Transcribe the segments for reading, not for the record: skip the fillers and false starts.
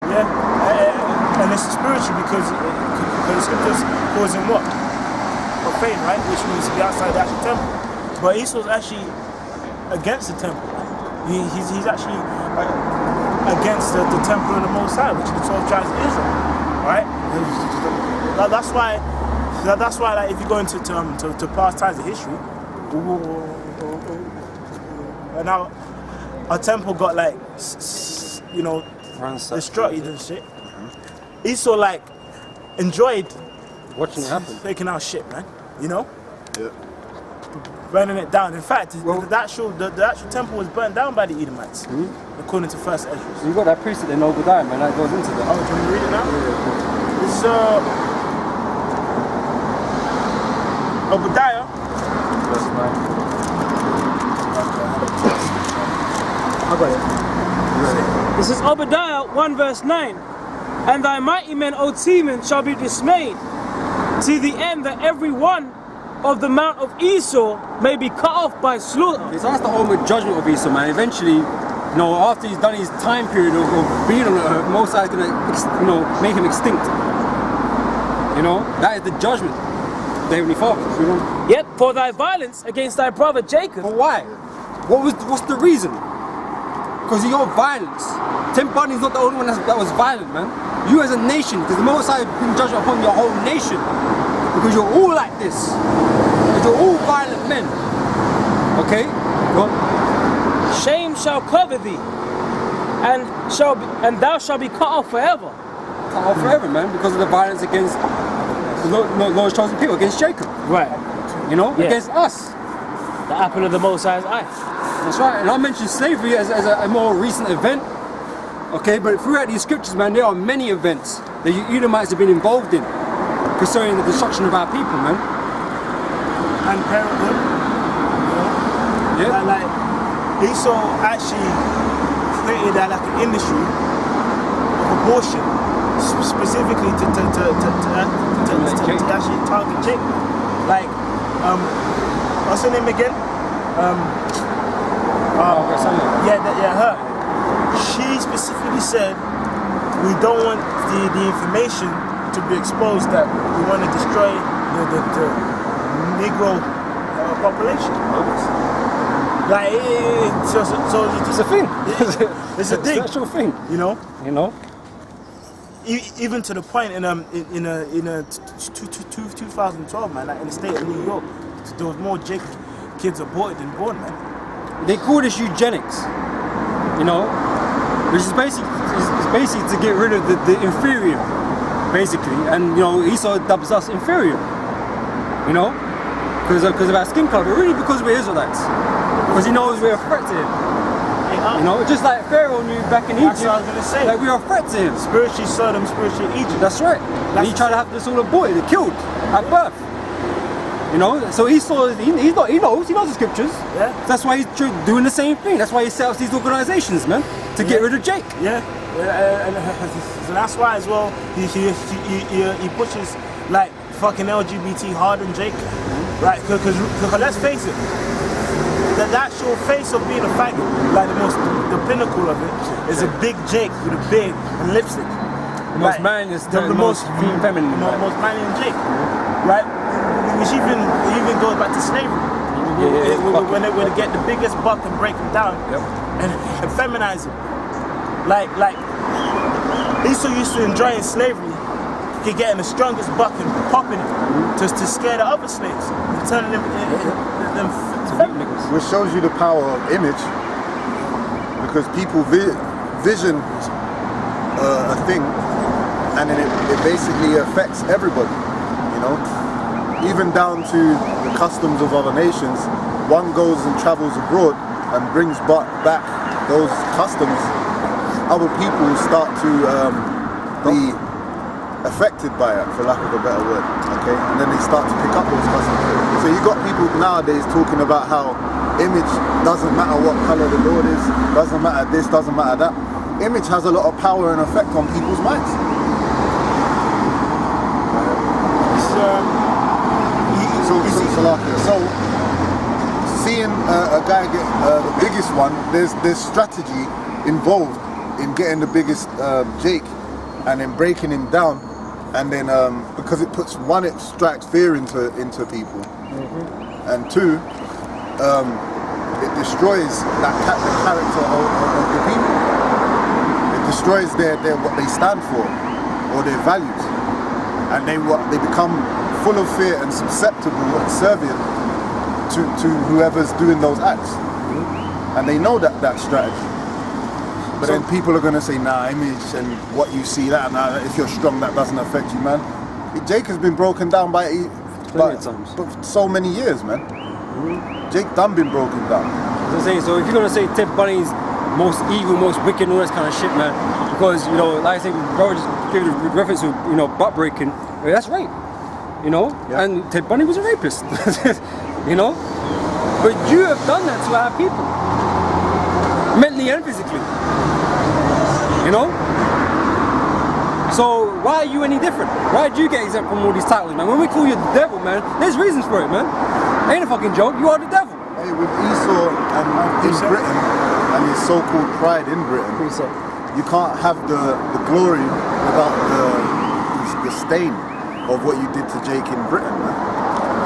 Yeah, and it's spiritual because the scriptures calls him what? Profane, right? Which means to be outside the actual temple. But Esau's actually against the temple. He's actually against the temple of the Most High, which is the 12 tribes of Israel, right? That's why, like, if you go into past times of history, and now our temple got like, you know, destroyed and shit. Esau like enjoyed watching it happen, taking our shit, man. You know. Yeah. Burning it down. In fact, the actual temple was burnt down by the Edomites, according to First Esdras. You got that priesthood in Obadiah, man. That goes into that. Oh, can you read it now? Yeah. It's Obadiah. Verse 9. I got it. This is Obadiah 1 verse 9. And thy mighty men, O Teman, shall be dismayed, to the end that every one of the mount of Esau may be cut off by slaughter. So that's the ultimate judgment of Esau, man. Eventually, you know, after he's done his time period of being on earth, Most High is going to, you know, make him extinct. You know, that is the judgment, the Heavenly Father. You know? Yet for thy violence against thy brother Jacob. But why? What's the reason? Because of your violence. Tim Bundy's not the only one that was violent, man. You as a nation, because the Most High has been judgment upon your whole nation. Because you're all like this. Because you're all violent men. Okay? Go on. Shame shall cover thee, and thou shalt be cut off forever. Cut off forever, man, because of the violence against the Lord's chosen people, against Jacob. Right. You know? Yeah. Against us. The apple of the Most High's eye. That's right. And I mentioned slavery as a more recent event. Okay, but throughout these scriptures, man, there are many events that the Edomites have been involved in concerning the destruction of our people, man. And parenthood. You know? Yeah. Like Esau actually created like an industry of abortion, specifically to actually target Jacob. Like, what's her name again? Her. She specifically said we don't want the information to be exposed that we want to destroy the Negro population. Like, so It's a thing. It's a thing. It's an actual thing. You know. You know. Even to the point in 2012, man, like in the state of New York, there was more kids aborted than born, man. They call this eugenics. You know, which is basically to get rid of the inferior, basically. And you know, Esau dubs us inferior. You know, because of our skin color, but really because we're Israelites. Because he knows we're a threat to him. You know, just like Pharaoh knew back in Egypt. That's what I was gonna say. Like we are a threat to him. Spiritually Sodom, spiritually Egypt. That's right. And he tried to have this all aborted, killed at birth. You know, so Esau, he knows the scriptures. Yeah. That's why he's doing the same thing. That's why he set up these organizations, man, to get rid of Jake. Yeah. And that's why as well he pushes like fucking LGBT hard on Jake, right? Because let's face it, the actual face of being a faggot, like the pinnacle of it, is a big Jake with a beard and lipstick. The most manliest, the most feminine, most manly Jake, right? Which even goes back to slavery. When they would get the biggest buck and break him down and feminize him. Like Esau used to enjoy slavery, getting the strongest buck and popping it to scare the other slaves and turning them feminine. Which shows you the power of image, because people vision a thing and then it basically affects everybody, you know? Even down to the customs of other nations. One goes and travels abroad and brings back those customs. Other people start to be affected by it, for lack of a better word, okay? And then they start to pick up those customs. So you got people nowadays talking about how image doesn't matter what color the Lord is, doesn't matter this, doesn't matter that. Image has a lot of power and effect on people's minds. So seeing a guy get the biggest one, there's strategy involved in getting the biggest Jake and then breaking him down, and then because it puts one, it strikes fear into people, and two, it destroys the character of the people. It destroys their what they stand for or their values, and they become full of fear and susceptible and servient to whoever's doing those acts, and they know that strategy. But then people are gonna say, nah, image and what you see that, nah, if you're strong, that doesn't affect you, man. Jake has been broken down by times. for so many years, man. Jake done been broken down. As I say, so if you're gonna say Ted Bunny's most evil, most wicked, and all this kind of shit, man, because like I say, bro, just give the reference to butt breaking. That's rape, Yeah. and Ted Bunny was a rapist, But you have done that to our people, mentally and physically, So why are you any different? Why did you get exempt from all these titles, man? When we call you the devil, man, there's reasons for it, man. Ain't a fucking joke. You are the devil. Hey, with Esau and in Britain and his so-called pride in Britain, you can't have the glory without the stain of what you did to Jake in Britain, man.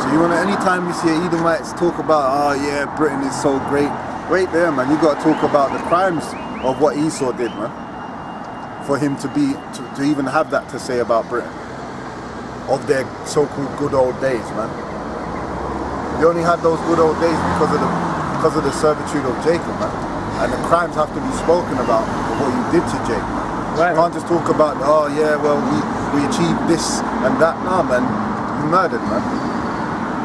So anytime you see Edomites talk about, oh yeah, Britain is so great, wait there, man. You got to talk about the crimes of what Esau did, man. For him to even have that to say about Britain, of their so-called good old days, man. They only had those good old days because of the servitude of Jacob, man. And the crimes have to be spoken about of what you did to Jacob, man. Right. You can't just talk about, oh yeah, well we achieved this and that. Nah, man, you murdered, man.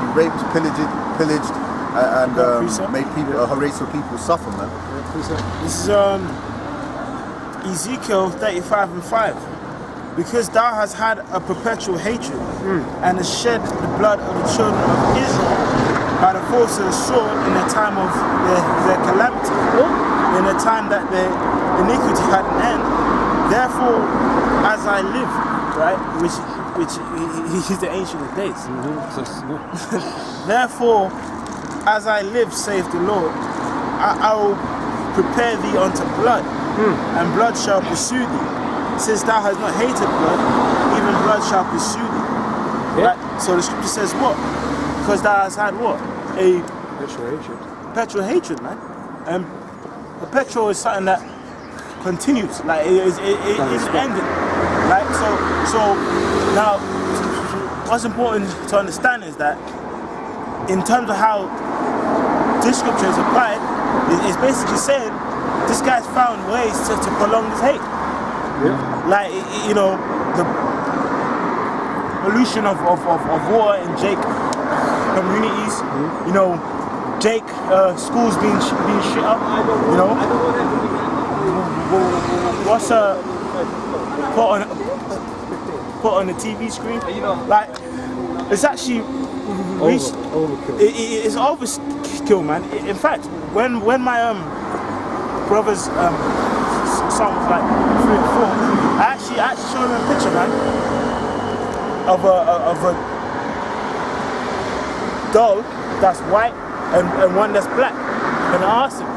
You raped, pillaged, and made people a race of people suffer, man. This is Ezekiel 35:5. Because thou hast had a perpetual hatred and hast shed the blood of the children of Israel by the force of the sword in the time of their calamity, in the time that their iniquity had an end. Therefore, as I live, right, which he's the ancient of days. Therefore, as I live, saith the Lord, I will prepare thee unto blood, and blood shall pursue thee. Since thou hast not hated blood, even blood shall pursue thee. Yeah. Right? So the scripture says what? Because thou hast had what? A perpetual hatred, man. And perpetual is something that continues. Like it isn't ending. Like so now what's important to understand is that in terms of how this scripture is applied, it's basically saying this guy's found ways to prolong this hate. Yeah. Like, the pollution of war in Jake communities, Jake schools being shit up, what's put on the TV screen, like, it's actually Overkill. It's overkill, man. In fact, when my brother's son was like 3 or 4, I actually showed him a picture, man, of a doll that's white and one that's black, and I asked him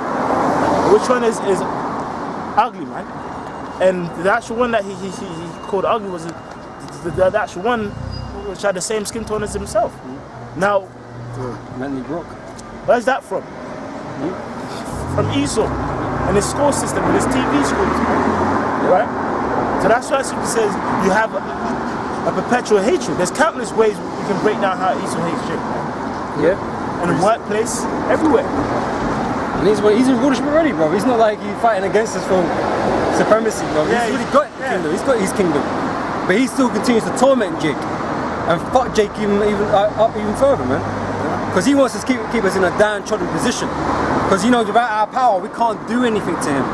which one is ugly, man, and the actual one that he called ugly was the actual one which had the same skin tone as himself. Now, Mentally broke. where's that from? From Esau and his school system and his TV schools, right? So that's why it says you have a perpetual hatred. There's countless ways we can break down how Esau hates Jake. Yeah. In the workplace, everywhere. And he's in rulership already, bro. He's not like he's fighting against us for supremacy, bro. Yeah, he's already got the kingdom. He's got his kingdom. But he still continues to torment Jake. And fuck Jake up even further, man. Because he wants to keep us in a downtrodden position. Because without our power, we can't do anything to him.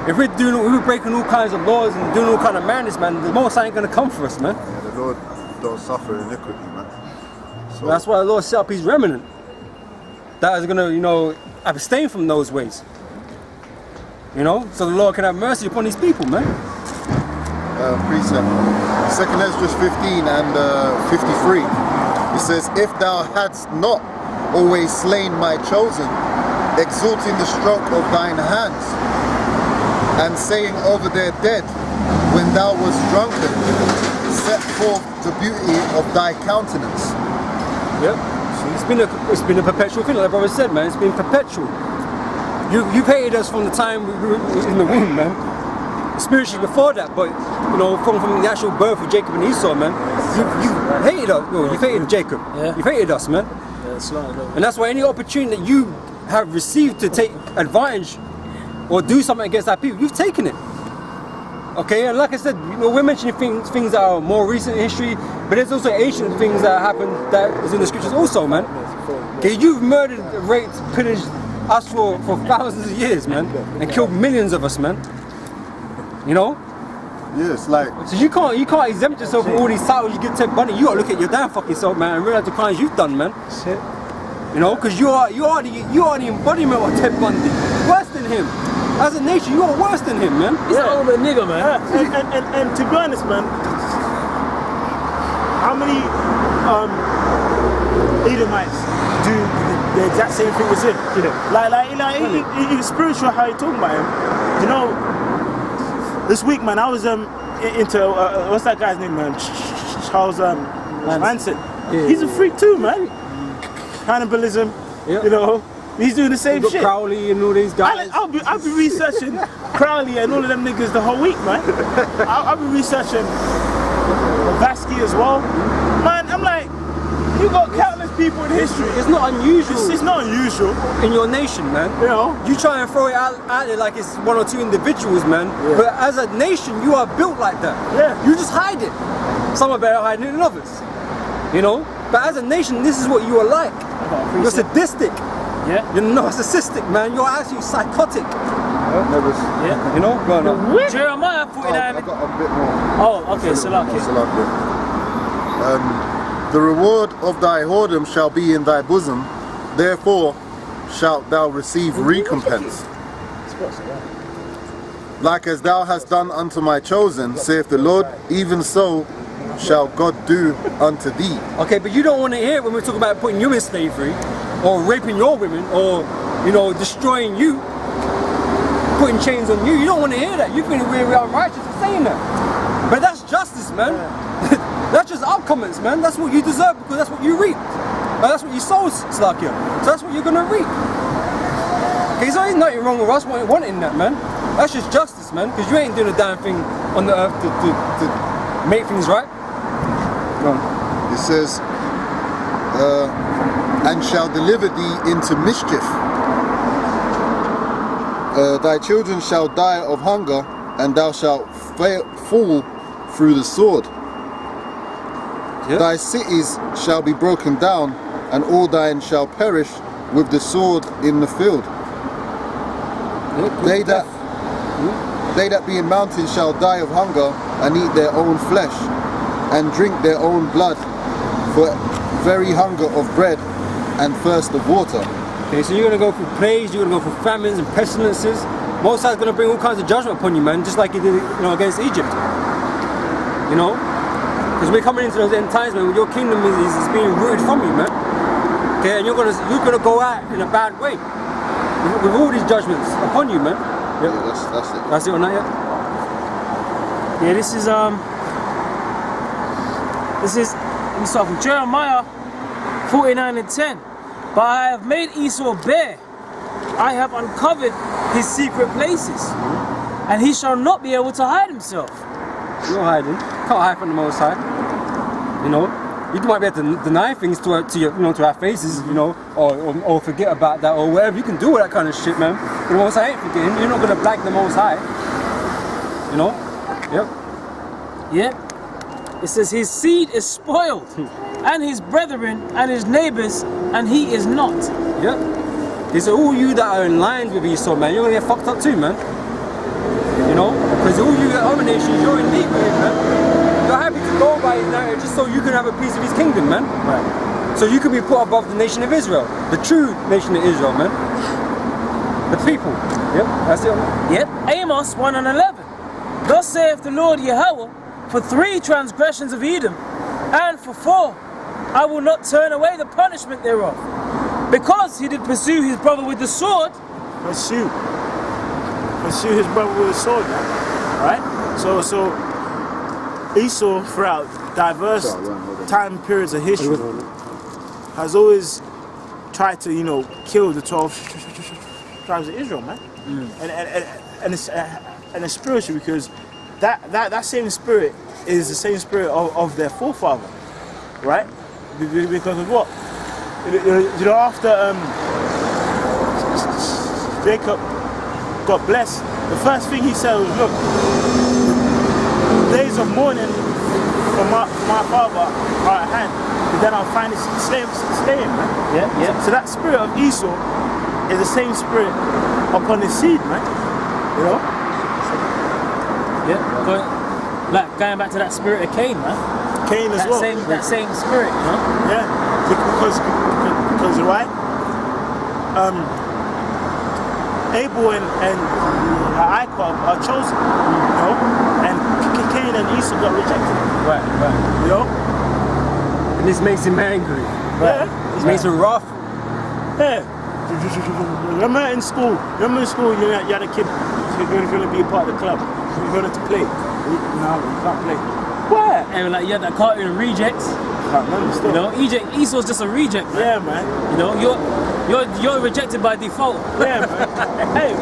If we're breaking all kinds of laws and doing all kind of madness, man, the Most High ain't gonna come for us, man. Yeah, the Lord don't suffer iniquity, man. So That's why the Lord set up His remnant that is gonna, abstain from those ways. So the Lord can have mercy upon His people, man. precept. 2nd Esdras 15 and 53. It says, if thou hadst not always slain my chosen, exalting the stroke of thine hands, and saying over their dead, when thou wast drunken, set forth the beauty of thy countenance. Yep. It's been a perpetual thing, like the brother said, man. It's been perpetual. You hated us from the time we were in the womb, man. Spiritually before that, but you know, from the actual birth of Jacob and Esau, man. You hated us. Well, you hated Jacob. Yeah. You hated us, man. Yeah, it's like, And that's why any opportunity that you have received to take advantage or do something against our people, you've taken it. Okay, and like I said, you know, we're mentioning things that are more recent in history, but there's also ancient things that happened that is in the scriptures also, man. Okay, you've murdered, raped, pillaged us for thousands of years, man, and killed millions of us, man. You know? Yeah, it's like, So you can't exempt yourself from all these titles you give Ted Bundy. You gotta look at your damn fucking self, man, and realize the crimes you've done, man. Shit. You know, because you are the embodiment of Ted Bundy. Worse than him. As a nation, you are worse than him, man. he's an old nigga, man. And to be honest, man, how many Edomites do the exact same thing as him? You know, he's spiritual. How you talking about him? You know, this week, man, I was into what's that guy's name, man? Charles Manson. Yeah. He's a freak too, man. Cannibalism. Yeah. You know. He's doing the same You got shit. Crowley and all these guys. I'll be researching Crowley and all of them niggas the whole week, man. I'll be researching Vasky as well. Man, I'm like, you got countless people in history. It's not unusual It's not unusual, in your nation, man. you know. You try and throw it out there like it's one or two individuals, man. Yeah. But as a nation, you are built like that. Yeah. You just hide it. Some are better hiding it than others. You know? But as a nation, this is what you are like. You're sadistic. Yeah. You're narcissistic, man. You're actually psychotic. Yeah. You know? Go on now. Jeremiah I 49. got a bit more. Oh, okay, so like, The reward of thy whoredom shall be in thy bosom, therefore shalt thou receive recompense. Like as thou hast done unto my chosen, saith the Lord, even so shall God do unto thee. Okay, but you don't want to hear it when we're talking about putting you in slavery, or raping your women, or, you know, destroying you, putting chains on you. You don't want to hear that. You think we are righteous for saying that. But that's justice, man. That's just our comments, man. That's what you deserve because that's what you reap. And that's what you sow, Slakia. So that's what you're going to reap. Okay, so there's nothing wrong with us wanting that, man. That's just justice, man, because you ain't doing a damn thing on the earth to make things right. Go on. It says, and shall deliver thee into mischief. Thy children shall die of hunger, and thou shalt fall through the sword. Yep. Thy cities shall be broken down, and all thine shall perish with the sword in the field. Yep. They that be in mountains shall die of hunger, and eat their own flesh, and drink their own blood, for very hunger of bread and thirst of water. Okay, so you're going to go through plagues, you're going to go through famines and pestilences. Most High's going to bring all kinds of judgment upon you, man, just like he did, you know, against Egypt. You know? Because we're coming into those end times, man, your kingdom is being rooted from you, man. Okay, and you're gonna go out in a bad way with all these judgments upon you, man. Yep. Yeah, that's it. That's it on that, yeah? yeah, this is let me start from Jeremiah 49:10. But I have made Esau bare. I have uncovered his secret places, and he shall not be able to hide himself. You're hiding. Can't hide from the Most High. You know, you might be able to deny things to our faces, you know, or forget about that or whatever. You can do all that kind of shit, man. But the Most High ain't forgetting. You're not gonna blank the Most High. You know? Yep. Yeah. It says his seed is spoiled, and his brethren and his neighbors, and he is not. Yep. It's all you that are in line with Esau, man. You're gonna get fucked up too, man. You know? Because all you other nations, you're in league with him, man. You're happy to go by his narrative just so you can have a piece of his kingdom, man. Right. So you can be put above the nation of Israel. The true nation of Israel, man. The people. Yep, that's it. Yep. Amos 1:11. Thus saith the Lord Yahweh, for 3 transgressions of Edom, and for 4, I will not turn away the punishment thereof. Because he did pursue his brother with the sword. Pursue. pursue his brother with a sword, man. Right? So Esau, throughout diverse time periods of history, has always tried to, kill the 12 tribes of Israel, man. And it's spiritual, because that same spirit is the same spirit of their forefather, right? Because of what? After Jacob got blessed, the first thing he said was, look, the days of mourning for my father are at hand, but then I'll find his slave, man. Yeah. So that spirit of Esau is the same spirit upon his seed, man. Yeah. Going back to that spirit of Cain, man. Cain as well. That same spirit, Yeah, because right, Abel and Isaac are chosen, and Cain and Esau got rejected. Right. And this makes him angry. Yeah. This makes him wrathful. Yeah. Remember in school, you had a kid, you're going to be a part of the club, you're going to play. No, you can't play. Why? And you had that cartoon Rejects. I can't remember still. Esau's just a reject, man. Yeah, man. You're rejected by default. Yeah, man. Hey,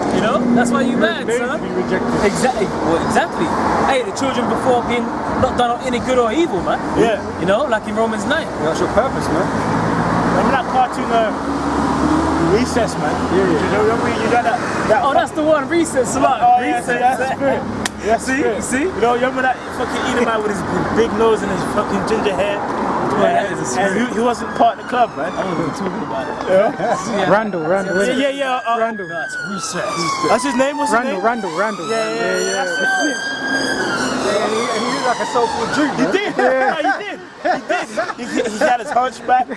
that's why you mad, made son. to be rejected. Exactly. Well, exactly. Hey, the children before being not done any good or evil, man. Yeah. Like in Romans 9. That's your purpose, man. Remember that cartoon Recess, man? Yeah. Remember you got that Oh, that's the one, Recess, man. Oh, yeah, Recess. see, that's the spirit. That's the spirit. See? You remember that fucking Edomite with his big nose and his fucking ginger hair? Yeah, that is a spirit. And he wasn't part of the club, man. I wasn't talking about it. Yeah. Randall. Yeah. Randall. That's Recess. That's his name? What's his name? Randall. Yeah. That's it. And he looked like a so-called Jew, He did. He did. He had his hunchback.